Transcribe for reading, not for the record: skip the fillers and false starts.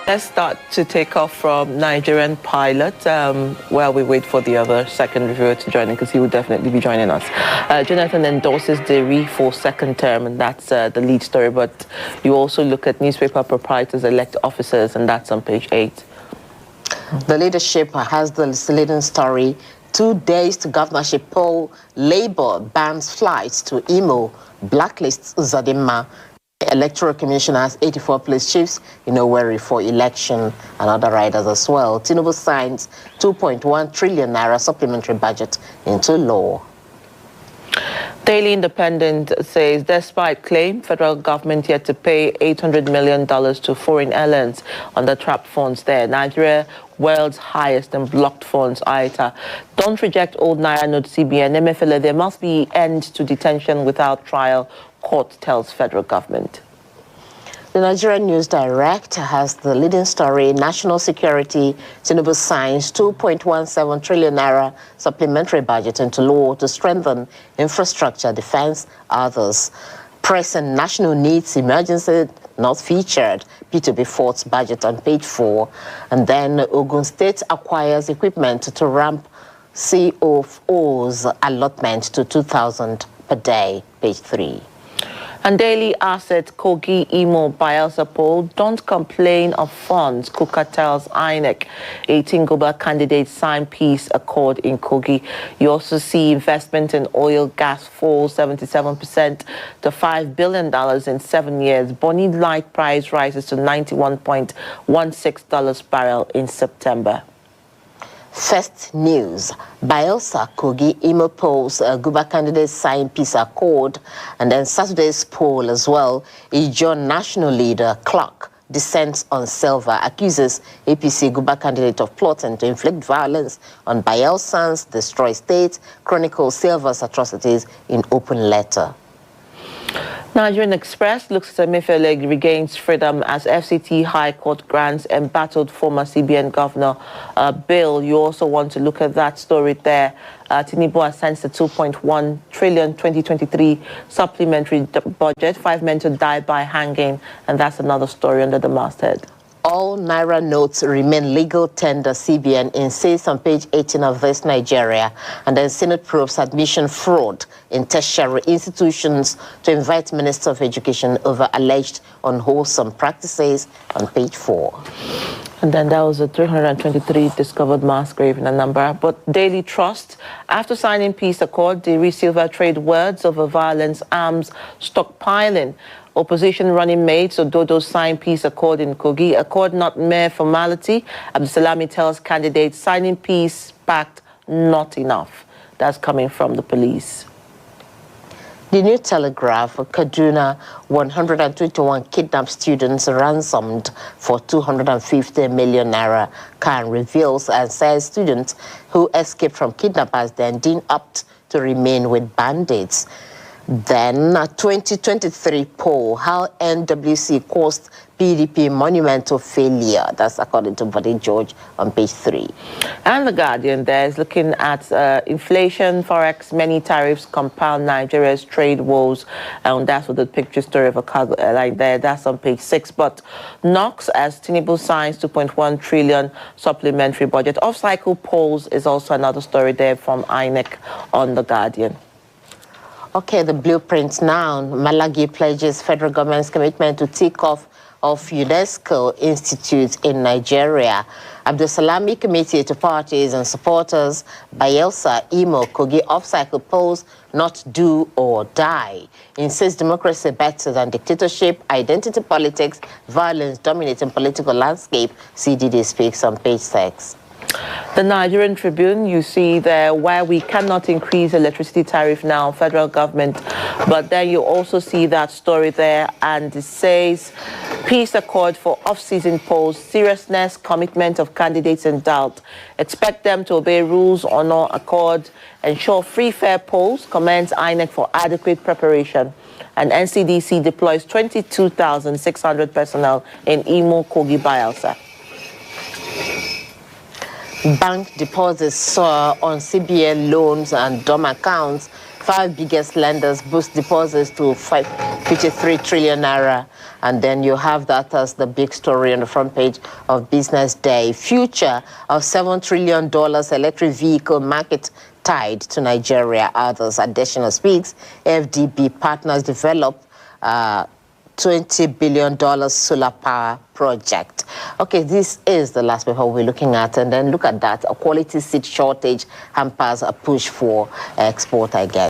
Let's start to take off from Nigerian pilot while we wait for the other second reviewer to join in, because he will definitely be joining us. Jonathan endorses Deri for second term, and that's the lead story. But you also look at newspaper proprietors elect officers, and that's on page 8. The leadership has the leading story. 2 days to governorship poll. Labour bans flights to Imo, blacklists Zadima. Electoral Commission has 84 police chiefs in Owerri for election, and other riders as well. Tinubu signs 2.1 trillion naira supplementary budget into law. Daily Independent says, despite claim, federal government yet to pay $800 million to foreign airlines on the trapped funds there. Nigeria, world's highest in blocked funds, ITA. Don't reject old Naira note CBN. MFLA, there must be end to detention without trial, court tells federal government. The Nigerian News Direct has the leading story, national security. Tinubu signs 2.17 trillion naira supplementary budget into law to strengthen infrastructure, defense, others. Press and national needs emergency not featured. P2B Fort's budget on page 4. And then Ogun State acquires equipment to ramp COO's allotment to 2,000 per day, page 3. And Daily Asset, Kogi, Imo, Bayelsa poll, don't complain of funds, Kuka tells INEC. 18 global candidates sign peace accord in Kogi. You also see investment in oil, gas falls 77% to $5 billion in 7 years. Bonny light price rises to $91.16 barrel in September. First news, Bayelsa, Kogi, Imo polls, Guba candidates sign peace accord, and then Saturday's poll as well. Ijon national leader Clark dissents on Silva, accuses APC Guba candidate of plotting to inflict violence on Bayelsans, destroy state, chronicles Silva's atrocities in open letter. Nigerian Express looks at Emefiele regains freedom as FCT High Court grants embattled former CBN governor bail. You also want to look at that story there. Tinubu has sent the 2.1 trillion 2023 supplementary budget. 5 men to die by hanging, and that's another story under the masthead. All Naira notes remain legal tender, CBN insists on page 18 of this Nigeria. And then Senate probes admission fraud in tertiary institutions to invite Minister of Education over alleged unwholesome practices on page 4. And then that was a 323 discovered mass grave in a number. But Daily Trust, after signing peace accord, Deri Silva trade words over violence, arms, stockpiling. Opposition running mate, so Dodo signed peace accord in Kogi. Accord not mere formality. Abdusalami tells candidates signing peace pact not enough. That's coming from the police. The New Telegraph, Kaduna, 121 kidnapped students ransomed for 250 million naira. Khan reveals and says students who escaped from kidnappers then didn't opt to remain with bandits. Then, a 2023 poll, how NWC caused PDP monumental failure. That's according to Buddy George on page 3. And The Guardian there is looking at inflation, forex, many tariffs compound Nigeria's trade woes. And that's what the picture story of a cargo airline there. That's on page 6. But Knox, as Tinubu signs 2.1 trillion supplementary budget. Off-cycle polls is also another story there from INEC on The Guardian. Okay, the blueprint now. Malagi pledges federal government's commitment to take off of UNESCO Institute in Nigeria. Abdusalami committee to parties and supporters. Bayelsa, Imo, Kogi off-cycle polls not do or die. Insists democracy better than dictatorship, identity politics, violence dominating political landscape. CDD speaks on page 6. The Nigerian Tribune, you see there where we cannot increase electricity tariff now, federal government, but then you also see that story there, and it says peace accord for off-season polls, seriousness, commitment of candidates in doubt. Expect them to obey rules or not accord, ensure free fair polls, commends INEC for adequate preparation. And NCDC deploys 22,600 personnel in Imo, Kogi, Bayelsa. Bank deposits soar on CBN loans and DOM accounts. 5 biggest lenders boost deposits to 53 trillion naira. And then you have that as the big story on the front page of Business Day. Future of $7 trillion electric vehicle market tied to Nigeria. Others, additional speaks. FDB partners develop $20 billion solar power project. Okay, this is the last paper we're looking at. And then look at that. A quality seed shortage hampers a push for export, I guess.